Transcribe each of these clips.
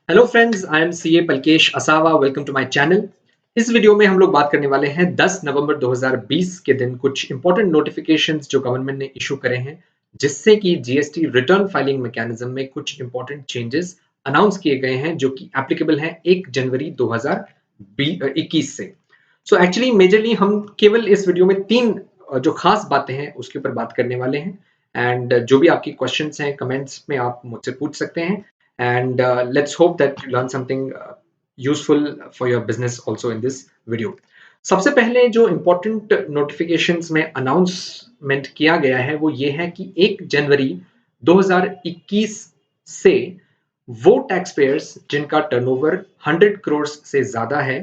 Hello friends, I am CA Palkesh Asawa. Welcome to my channel. इस video में हम लोग बात करने वाले हैं 10 नवंबर 2020 के दिन कुछ इंपॉर्टेंट नोटिफिकेशंस जो गवर्नमेंट ने इशू करे हैं, जिससे कि जीएसटी रिटर्न फाइलिंग मैकेनिज्म में कुछ इंपॉर्टेंट चेंजेस अनाउंस किए गए हैं जो कि एप्लीकेबल हैं 1 जनवरी 2021 से। सो एक्चुअली मेजरली हम केवल इस वीडियो में तीन जो खास बातें हैं उसके ऊपर बात करने वाले हैं। एंड जो भी आपकी क्वेश्चंस हैं कमेंट्स में आप मुझसे पूछ सकते हैं। And let's hope that you learn something useful for your business also in this video. सबसे पहले जो इम्पोर्टेंट नोटिफिकेशंस में अनाउंसमेंट किया गया है वो ये है कि 1 जनवरी 2021 से वो टैक्स पेयर्स जिनका टर्नओवर 100 करोड़ से ज्यादा है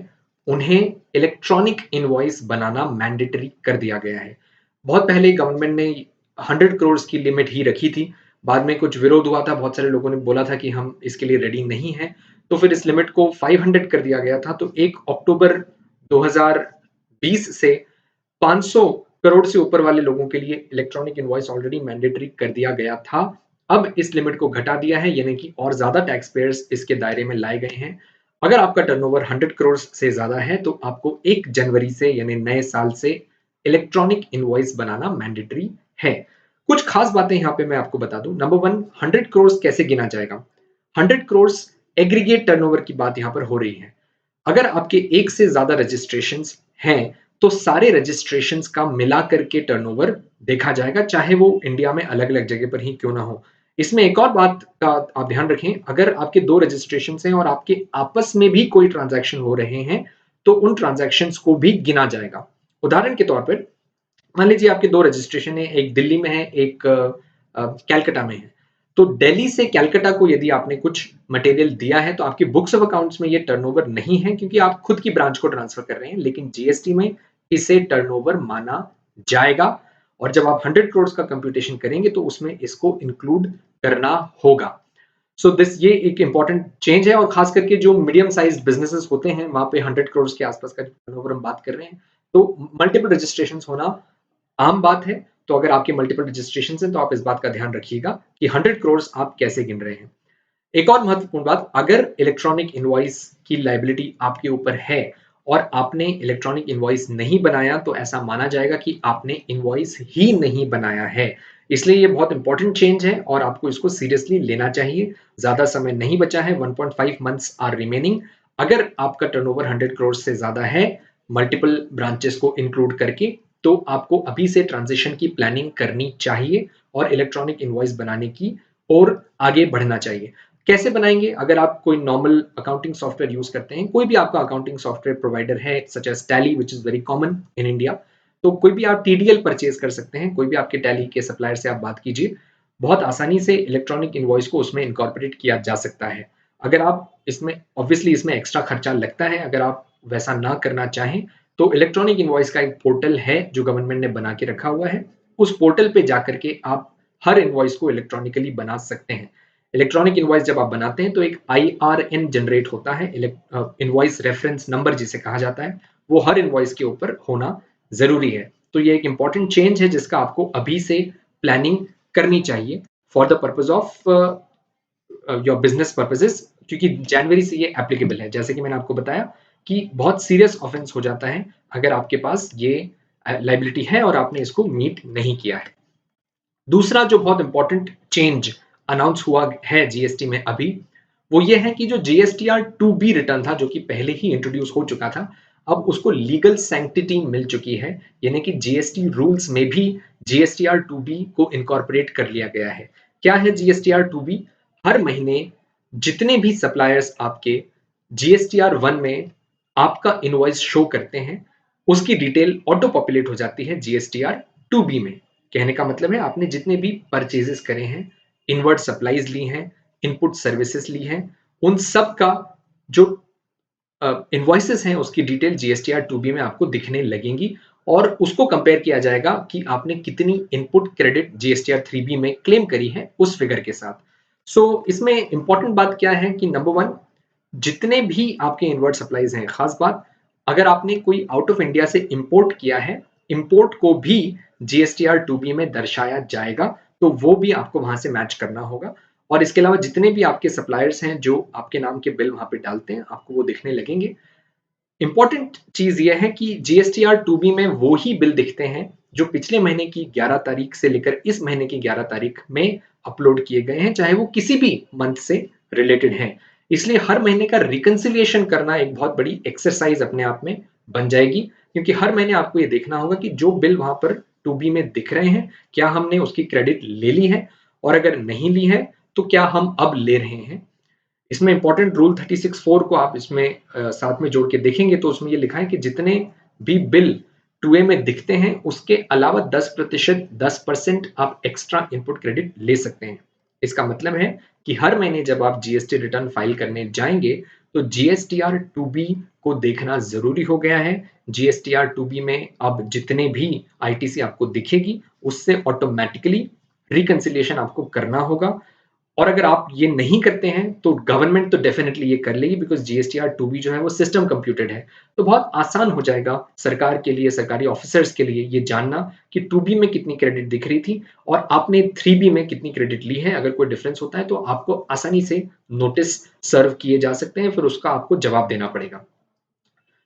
उन्हें इलेक्ट्रॉनिक इनवॉइस बनाना मैंडेटरी कर दिया गया है। बहुत पहले गवर्नमेंट ने 100 करोड़ की लिमिट ही रखी थी। बाद में कुछ विरोध हुआ था, बहुत सारे लोगों ने बोला था कि हम इसके लिए रेडी नहीं हैं, तो फिर इस लिमिट को 500 कर दिया गया था। तो 1 अक्टूबर 2020 से 500 करोड़ से ऊपर वाले लोगों के लिए इलेक्ट्रॉनिक इनवॉइस ऑलरेडी मैंडेटरी कर दिया गया था। अब इस लिमिट को घटा दिया है, यानी कि और ज्यादा टैक्स पेयर्स इसके दायरे में लाए गए हैं। अगर आपका टर्नओवर 100 करोड़ से ज्यादा है तो आपको 1 जनवरी से यानी नए साल से इलेक्ट्रॉनिक इनवॉइस बनाना मैंडेटरी है। कुछ खास बातें यहाँ पे मैं आपको बता दूं। नंबर वन, 100 करोड़ कैसे गिना जाएगा? 100 करोड़ एग्रीगेट टर्नओवर की बात यहाँ पर हो रही है। अगर आपके एक से ज्यादा रजिस्ट्रेशंस हैं तो सारे रजिस्ट्रेशंस का मिला करके टर्नओवर देखा जाएगा, चाहे वो इंडिया में अलग अलग जगह पर ही क्यों ना हो। इसमें एक और बात का आप ध्यान रखें, अगर आपके 2 रजिस्ट्रेशंस हैं और आपके आपस में भी कोई ट्रांजैक्शन हो रहे हैं तो उन ट्रांजैक्शंस को भी गिना जाएगा। उदाहरण के तौर पर मान लीजिए आपके 2 रजिस्ट्रेशन है, एक दिल्ली में है, एक कैलकाटा में है। तो दिल्ली से कैलकाटा को यदि आपने कुछ मटेरियल दिया है तो आपकी बुक्स ऑफ अकाउंट्स में ये टर्नओवर नहीं है, क्योंकि आप खुद की ब्रांच को ट्रांसफर कर रहे हैं, लेकिन जीएसटी में इसे टर्नओवर माना जाएगा। और जब आप 100 करोड़ का कंप्यूटेशन करेंगे तो उसमें इसको इंक्लूड करना होगा। सो दिस ये एक इंपॉर्टेंट चेंज है, और खास करके जो मीडियम साइज बिजनेसेस होते हैं वहां पे 100 करोड़ के आसपास का टर्नओवर हम बात कर रहे हैं, तो मल्टीपल रजिस्ट्रेशन होना आम बात है। तो अगर आपके मल्टीपल रजिस्ट्रेशन हैं तो आप इस बात का ध्यान रखिएगा कि 100 करोड़ आप कैसे गिन रहे हैं। एक और महत्वपूर्ण बात, अगर इलेक्ट्रॉनिक इनवॉइस की लायबिलिटी आपके ऊपर है और आपने इलेक्ट्रॉनिक इनवॉइस नहीं बनाया तो ऐसा माना जाएगा कि आपने इनवॉइस ही नहीं बनाया है। इसलिए ये बहुत इंपॉर्टेंट चेंज है और आपको इसको सीरियसली लेना चाहिए। ज्यादा समय नहीं बचा है, 1.5 मंथ्स आर रिमेनिंग। अगर आपका टर्नओवर 100 करोड़ से ज्यादा है मल्टीपल ब्रांचेस को इंक्लूड करके, तो आपको अभी से ट्रांजिशन की प्लानिंग करनी चाहिए और इलेक्ट्रॉनिक इनवॉइस बनाने की और आगे बढ़ना चाहिए। कैसे बनाएंगे? अगर आप कोई नॉर्मल अकाउंटिंग सॉफ्टवेयर यूज करते हैं, कोई भी आपका अकाउंटिंग सॉफ्टवेयर प्रोवाइडर है such as Tally which is very common in India, तो कोई भी आप टीडीएल परचेज कर सकते हैं, कोई भी आपके टैली के सप्लायर से आप बात कीजिए, बहुत आसानी से इलेक्ट्रॉनिक इनवॉइस को उसमें इनकॉर्पोरेट किया जा सकता है। अगर आप इसमें ऑब्वियसली इसमें एक्स्ट्रा खर्चा लगता है, अगर आप वैसा ना करना चाहें तो इलेक्ट्रॉनिक इनवॉइस का एक पोर्टल है जो गवर्नमेंट ने बना के रखा हुआ है। उस पोर्टल पे जाकर के आप हर इनवॉइस को इलेक्ट्रॉनिकली बना सकते हैं। इलेक्ट्रॉनिक इनवॉइस जब आप बनाते हैं तो एक IRN जनरेट होता है, इनवॉइस रेफरेंस नंबर जिसे कहा जाता है, वो हर इनवॉइस के ऊपर होना जरूरी है। तो ये एक इंपॉर्टेंट चेंज है जिसका आपको अभी से प्लानिंग करनी चाहिए for the purpose of your business purposes, क्योंकि जनवरी से ये एप्लीकेबल है। जैसे कि मैंने आपको बताया कि बहुत सीरियस ऑफेंस हो जाता है अगर आपके पास ये लाइबिलिटी है और आपने इसको मीट नहीं किया है। दूसरा जो बहुत इंपॉर्टेंट चेंज अनाउंस हुआ है जीएसटी में अभी, वो ये है कि जो जीएसटीआर 2B रिटर्न था जो कि पहले ही इंट्रोड्यूस हो चुका था, अब उसको लीगल सैंक्टिटी मिल चुकी है, यानी कि जीएसटी रूल्स में भी जीएसटीआर 2B को इनकॉर्पोरेट कर लिया गया है। क्या है जीएसटीआर 2B? हर महीने जितने भी सप्लायर्स आपके जीएसटीआर 1 में आपका इनवॉइस शो करते हैं, उसकी डिटेल ऑटो पॉपुलेट हो जाती है जीएसटीआर 2B में। कहने का मतलब है आपने जितने भी परचेजेस करे हैं, इनवर्ट सप्लाईज ली हैं, इनपुट सर्विसेज ली हैं, उन सब का जो इनवॉइसेस हैं उसकी डिटेल जीएसटीआर 2B में आपको दिखने लगेंगी, और उसको कंपेयर किया जाएगा कि आपने कितनी इनपुट क्रेडिट जीएसटीआर 3B में क्लेम करी है उस फिगर के साथ। सो इसमें इंपॉर्टेंट बात क्या है कि नंबर वन, जितने भी आपके इनवर्ट सप्लाईज हैं, खास बात, अगर आपने कोई आउट ऑफ इंडिया से इंपोर्ट किया है, इंपोर्ट को भी जीएसटीआर 2B में दर्शाया जाएगा, तो वो भी आपको वहां से मैच करना होगा। और इसके अलावा जितने भी आपके सप्लायर्स हैं जो आपके नाम के बिल वहाँ पे डालते हैं, आपको वो दिखने लगेंगे। इम्पोर्टेंट चीज़ ये है कि जीएसटीआर 2B में वो ही बिल दिखते हैं जो पिछले महीने की 11 तारीख से लेकर इस महीने की 11 तारीख में अपलोड किए गए हैं, चाहे वो किसी भी मंथ से रिलेटेड हैं। इसलिए हर महीने का रिकंसिलिएशन करना एक बहुत बड़ी एक्सरसाइज अपने आप में बन जाएगी, क्योंकि हर महीने आपको ये देखना होगा कि जो बिल वहाँ पर 2B में दिख रहे हैं, क्या हमने उसकी क्रेडिट ले ली है, और अगर नहीं ली है, तो क्या हम अब ले रहे हैं। इसमें इंपॉर्टेंट रूल 36(4) को आप इसमें साथ में जोड़ के देखेंगे तो उसमें ये लिखा है कि जितने भी बिल 2A में दिखते हैं उसके अलावा 10% 10% आप एक्स्ट्रा इनपुट क्रेडिट ले सकते हैं। इसका मतलब है कि हर महीने जब आप जीएसटी रिटर्न फाइल करने जाएंगे तो जीएसटीआर 2B को देखना जरूरी हो गया है। जीएसटीआर 2B में अब जितने भी आईटीसी आपको दिखेगी उससे ऑटोमेटिकली रिकंसिलिएशन आपको करना होगा, और अगर आप ये नहीं करते हैं तो गवर्नमेंट तो डेफिनेटली ये कर लेगी, बिकॉज जीएसटीआर 2B जो है वो सिस्टम कंप्यूटेड है। तो बहुत आसान हो जाएगा सरकार के लिए, सरकारी ऑफिसर्स के लिए ये जानना कि 2B में कितनी क्रेडिट दिख रही थी और आपने 3B में कितनी क्रेडिट ली है। अगर कोई डिफरेंस होता है तो आपको आसानी से नोटिस सर्व किए जा सकते हैं, फिर उसका आपको जवाब देना पड़ेगा।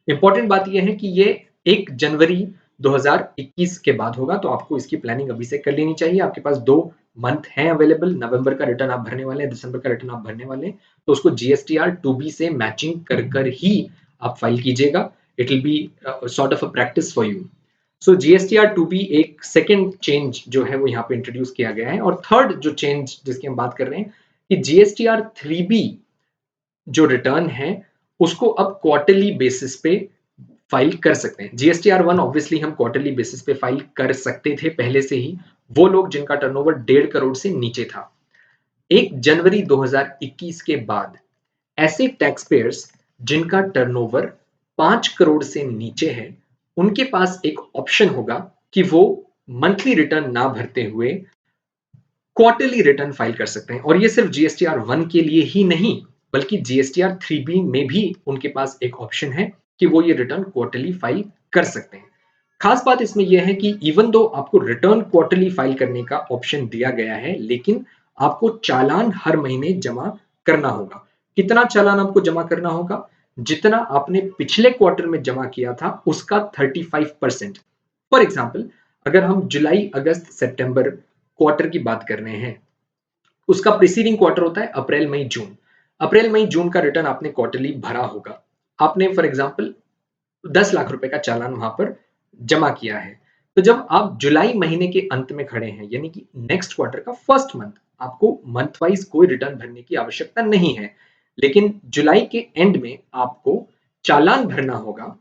इंपॉर्टेंट बात यह है कि ये 1 जनवरी 2021 के बाद होगा, तो आपको इसकी प्लानिंग अभी से कर लेनी चाहिए। आपके पास 2 मंथ हैं अवेलेबल, नवंबर का रिटर्न आप भरने वाले हैं, दिसंबर का रिटर्न आप भरने वाले हैं, तो उसको जीएसटीआर 2B से मैचिंग कर ही आप फाइल कीजिएगा। It will be sort of a practice for you. So GSTR 2B एक सेकेंड चेंज जो है वो यहाँ पे इंट्रोड्यूस किया गया है। और थर्ड जो चेंज जिसकी हम बात कर रहे हैं कि जीएसटीआर 3B जो रिटर्न है उसको अब क्वार्टरली बेसिस पे फाइल कर सकते हैं। जीएसटीआर 1 ऑब्वियसली हम क्वार्टरली बेसिस पे फाइल कर सकते थे पहले से ही, वो लोग जिनका टर्नओवर 1.5 करोड़ से नीचे था। 1 जनवरी 2021 के बाद ऐसे टैक्स पेयर्स जिनका टर्नओवर 5 करोड़ से नीचे है, उनके पास एक ऑप्शन होगा कि वो मंथली रिटर्न ना भरते हुए क्वार्टरली रिटर्न फाइल कर सकते हैं। और ये सिर्फ जीएसटीआर 1 के लिए ही नहीं, बल्कि जीएसटीआर 3B में भी उनके पास एक ऑप्शन है कि वो ये रिटर्न क्वार्टरली फाइल कर सकते हैं। खास बात इसमें यह है कि इवन दो आपको रिटर्न क्वार्टरली फाइल करने का ऑप्शन दिया गया है, लेकिन आपको चालान हर महीने जमा करना होगा। कितना चालान आपको जमा करना होगा? जितना आपने पिछले क्वार्टर में जमा किया था उसका 35%। फॉर एग्जाम्पल, अगर हम जुलाई अगस्त सितंबर क्वार्टर की बात कर रहे हैं, उसका प्रीसीडिंग क्वार्टर होता है अप्रैल मई जून। अप्रैल मई जून का रिटर्न आपने क्वार्टरली भरा होगा। आपने फॉर एग्जाम्पल 10 लाख रुपए का चालान वहां पर जमा किया है। तो जब आप जुलाई महीने के अंत में खड़े हैं, यानी कि नेक्स्ट क्वार्टर का फर्स्ट मंथ, आपको मंथ वाइज कोई रिटर्न भरने की आवश्यकता नहीं है, लेकिन जुलाई के एंड में आपको चालान भरना होगा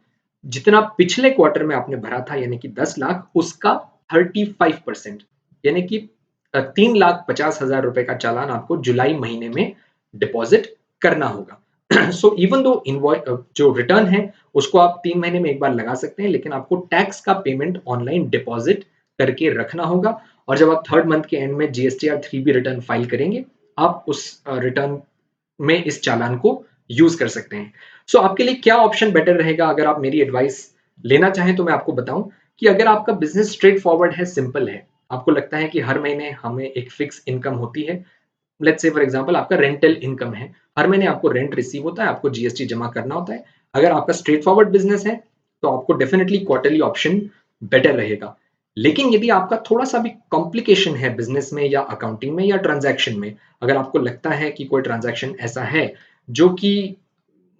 जितना पिछले क्वार्टर में आपने भरा था, यानी कि 10 लाख, उसका 35%, यानी कि 3,50,000 रुपए का चालान आपको जुलाई महीने में डिपॉजिट करना होगा। सो इवन दो इनवॉइस जो रिटर्न है उसको आप 3 महीने में एक बार लगा सकते हैं, लेकिन आपको टैक्स का पेमेंट ऑनलाइन डिपॉजिट करके रखना होगा। और जब आप थर्ड मंथ के एंड में जीएसटीआर 3B रिटर्न फाइल करेंगे, आप उस रिटर्न में इस चालान को यूज कर सकते हैं। सो आपके लिए क्या ऑप्शन बेटर रहेगा? अगर आप मेरी एडवाइस लेना चाहें तो मैं आपको बताऊं कि अगर आपका बिजनेस स्ट्रेट फॉरवर्ड है, सिंपल है, आपको लगता है कि हर महीने हमें एक फिक्स इनकम होती है, लेट्स से फॉर एग्जांपल आपका रेंटल इनकम है, हर महीने आपको रेंट रिसीव होता है, आपको जीएसटी जमा करना होता है। अगर आपका स्ट्रेट फॉरवर्ड बिजनेस है तो आपको डेफिनेटली क्वार्टरली ऑप्शन बेटर रहेगा। लेकिन यदि आपका थोड़ा सा भी कॉम्प्लिकेशन है बिजनेस में या अकाउंटिंग में या ट्रांजैक्शन में, अगर आपको लगता है कि कोई ट्रांजैक्शन ऐसा है जो कि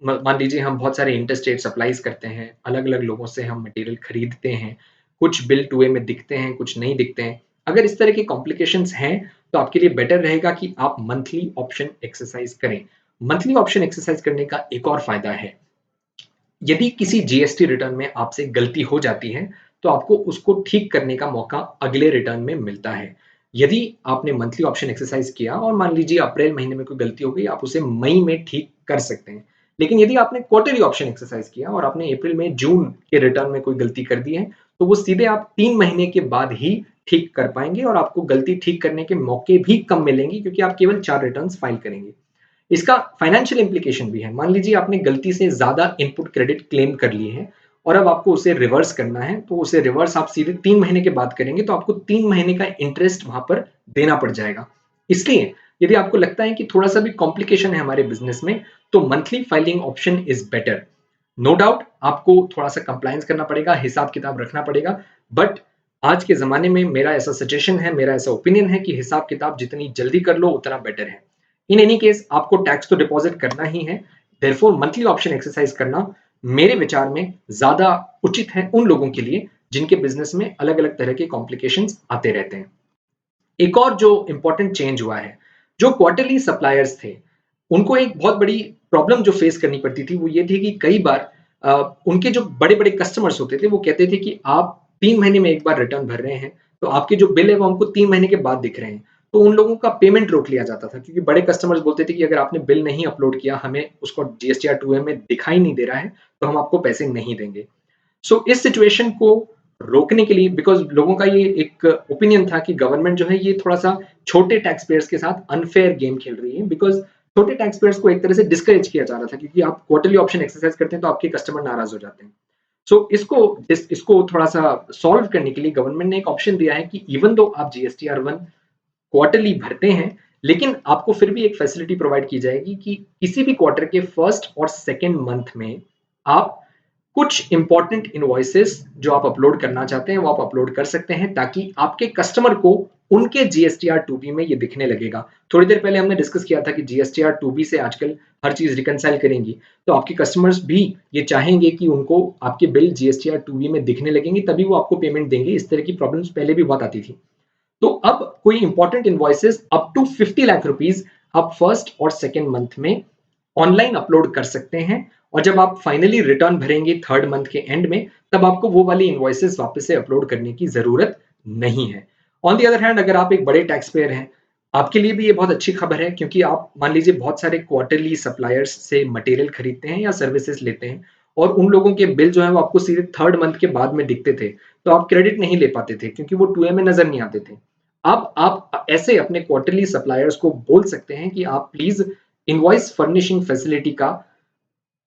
मान लीजिए हम बहुत सारे इंटरस्टेट सप्लाईज करते हैं, अलग अलग लोगों से हम मटेरियल खरीदते हैं, कुछ बिल 2A में दिखते हैं, कुछ नहीं दिखते हैं, अगर इस तरह के कॉम्प्लिकेशंस हैं तो आपके लिए बेटर रहेगा कि आप मंथली ऑप्शन एक्सरसाइज करें। मंथली ऑप्शन एक्सरसाइज करने का एक और फायदा है, यदि किसी जीएसटी रिटर्न में आपसे गलती हो जाती है तो आपको उसको ठीक करने का मौका अगले रिटर्न में मिलता है। यदि आपने मंथली ऑप्शन एक्सरसाइज किया और मान लीजिए अप्रैल महीने में कोई गलती हो गई, आप उसे मई में ठीक कर सकते हैं। लेकिन यदि आपने क्वार्टरली ऑप्शन एक्सरसाइज किया और आपने अप्रैल में जून के रिटर्न में कोई गलती कर दी है, तो वो सीधे आप 3 महीने के बाद ही ठीक कर पाएंगे और आपको गलती ठीक करने के मौके भी कम मिलेंगे, क्योंकि आप केवल 4 रिटर्न फाइल करेंगे। इसका फाइनेंशियल इंप्लीकेशन भी है। मान लीजिए आपने गलती से ज्यादा इनपुट क्रेडिट क्लेम कर लिए हैं और अब आपको उसे रिवर्स करना है, तो उसे रिवर्स आप सीधे 3 महीने के बाद करेंगे, तो आपको 3 महीने का इंटरेस्ट वहां पर देना पड़ जाएगा। इसलिए यदि आपको लगता है कि थोड़ा सा भी कॉम्प्लिकेशन है हमारे बिजनेस में, तो monthly filing option is better. No doubt आपको थोड़ा सा कंप्लायंस करना पड़ेगा, हिसाब किताब रखना पड़ेगा, बट आज के ज़माने में मेरा ऐसा सजेशन है, मेरा ऐसा ओपिनियन है कि हिसाब किताब जितनी जल्दी कर लो उतना बेटर है। इन एनी केस आपको टैक्स तो डिपॉजिट करना ही है, देयरफॉर मंथली ऑप्शन एक्सरसाइज करना मेरे विचार में ज़्यादा उचित है उन लोगों के लिए जिनके बिज़नेस में अलग-अलग तरह के कॉम्प्लिकेशंस आते रहते हैं। एक और जो इम्पोर्टेंट चेंज हुआ है, जो क्वार्टरली सप्लायर्स थे, उनको एक बहुत बड़ी प्रॉब्लम जो फेस करनी पड़ती थी, वो ये थी कि कई बार उनके जो बड़े-बड़े कस्टमर्स होते थे, वो कहते थे कि आप 3 महीने में एक बार रिटर्न भर रहे हैं, तो आपके जो बिल है वो हमको 3 महीने के बाद दिख रहे हैं। तो उन लोगों का पेमेंट रोक लिया जाता था क्योंकि बड़े कस्टमर्स बोलते थे कि अगर आपने बिल नहीं अपलोड किया, हमें उसको जीएसटीआर 2ए में दिखाई नहीं दे रहा है, तो हम आपको पैसे नहीं देंगे। सो इस सिचुएशन को रोकने के लिए, बिकॉज लोगों का ये एक ओपिनियन था कि गवर्नमेंट जो है ये थोड़ा सा छोटे टैक्स पेयर्स के साथ अनफेयर गेम खेल रही है, बिकॉज छोटे टैक्स पेयर्स को एक तरह से डिस्करेज किया जा रहा था क्योंकि आप क्वार्टरली ऑप्शन एक्सरसाइज करते हैं तो आपके कस्टमर नाराज हो जाते हैं। सो इसको थोड़ा सा सॉल्व करने के लिए गवर्नमेंट ने एक ऑप्शन दिया है कि इवन दो आप जीएसटीआर 1 क्वार्टरली भरते हैं, लेकिन आपको फिर भी एक फैसिलिटी प्रोवाइड की जाएगी कि किसी भी क्वार्टर के फर्स्ट और सेकेंड मंथ में आप कुछ इंपॉर्टेंट इनवॉइसेस जो आप अपलोड करना चाहते हैं वो आप अपलोड कर सकते हैं, ताकि आपके कस्टमर को उनके जीएसटीआर 2बी में ये दिखने लगेगा। थोड़ी देर पहले हमने डिस्कस किया था कि जीएसटीआर 2बी से आजकल हर चीज रिकनसाइल करेंगी, तो आपके कस्टमर्स भी ये चाहेंगे कि उनको आपके बिल जीएसटीआर 2बी में दिखने लगेंगे, तभी वो आपको पेमेंट देंगे। इस तरह की प्रॉब्लम्स पहले भी बहुत आती थी। तो अब कोई important invoices up to 50 lakh rupees आप फर्स्ट और सेकेंड मंथ में ऑनलाइन अपलोड कर सकते हैं, और जब आप फाइनली रिटर्न भरेंगे थर्ड मंथ के एंड में, तब आपको वो वाली इनवॉइसेस वापस से अपलोड करने की जरूरत नहीं है। ऑन दी अदर हैंड, अगर आप एक बड़े टैक्स पेयर हैं, आपके लिए भी ये बहुत अच्छी खबर है, क्योंकि आप मान लीजिए बहुत सारे क्वार्टरली सप्लायर्स से मटेरियल खरीदते हैं या सर्विसेज लेते हैं, और उन लोगों के बिल जो है वो आपको सीधे थर्ड मंथ के बाद में दिखते थे, तो आप क्रेडिट नहीं ले पाते थे क्योंकि वो 2ए में नजर नहीं आते थे। अब आप ऐसे अपने क्वार्टरली सप्लायर्स को बोल सकते हैं कि आप प्लीज इनवॉइस फर्निशिंग फैसिलिटी का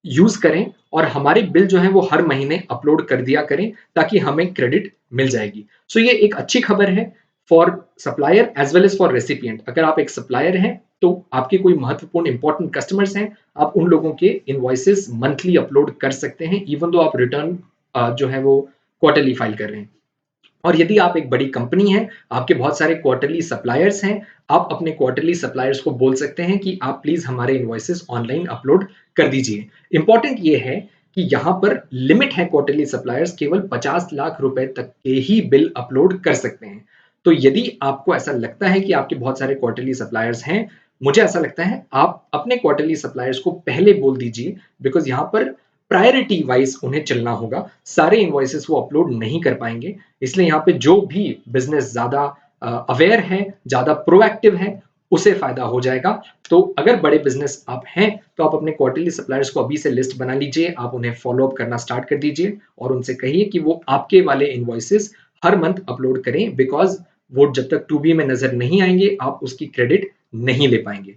यूज करें और हमारे बिल जो है वो हर महीने अपलोड कर दिया करें, ताकि हमें क्रेडिट मिल जाएगी। सो ये एक अच्छी खबर है for supplier as well as for recipient. अगर आप एक सप्लायर हैं तो आपके कोई महत्वपूर्ण इंपॉर्टेंट कस्टमर्स हैं, आप उन लोगों के इनवॉइसेस मंथली अपलोड कर सकते हैं, इवन दो आप रिटर्न जो है वो क्वार्टरली फाइल कर रहे हैं। और यदि आप एक बड़ी कंपनी है, आपके बहुत सारे क्वार्टरली सप्लायर्स हैं, आप अपने क्वार्टरली सप्लायर्स को बोल सकते हैं कि आप प्लीज हमारे इनवॉइसेस ऑनलाइन अपलोड कर दीजिए। इंपॉर्टेंट ये है कि यहाँ पर लिमिट है, क्वार्टरली सप्लायर्स केवल 50 लाख रुपए तक के ही बिल अपलोड कर सकते हैं। तो यदि आपको ऐसा लगता है कि आपके बहुत सारे क्वार्टरली सप्लायर्स हैं, मुझे ऐसा लगता है आप अपने क्वार्टरली सप्लायर्स को पहले बोल दीजिए, बिकॉज यहाँ पर प्रायोरिटी वाइज उन्हें चलना होगा। सारे इनवॉइसेस वो अपलोड नहीं कर पाएंगे, इसलिए यहाँ पे जो भी बिजनेस ज्यादा अवेयर है, ज्यादा प्रोएक्टिव है, उसे फायदा हो जाएगा। तो अगर बड़े बिजनेस आप हैं, तो आप अपने क्वार्टरली सप्लायर्स को अभी से लिस्ट बना लीजिए, आप उन्हें फॉलो अप करना स्टार्ट कर दीजिए और उनसे कहिए कि वो आपके वाले इनवॉइसेस हर मंथ अपलोड करें, बिकॉज वो जब तक 2बी में नजर नहीं आएंगे आप उसकी क्रेडिट नहीं ले पाएंगे।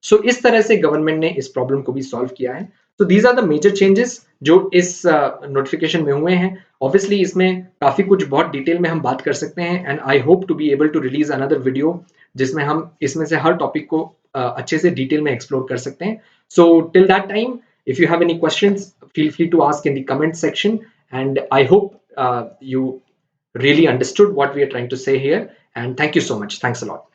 सो इस तरह से गवर्नमेंट ने इस प्रॉब्लम को भी सॉल्व किया है। तो these are the major changes जो इस नोटिफिकेशन में हुए हैं। ऑब्वियसली इसमें काफी कुछ बहुत डिटेल में हम बात कर सकते हैं, and I hope to be able to release another video जिसमें हम इसमें से हर टॉपिक को अच्छे से डिटेल में एक्सप्लोर कर सकते हैं। So till that time, if you have any questions, feel free to ask in the comment section, and I hope you really understood what we are trying to say here, and thank you so much. Thanks a lot.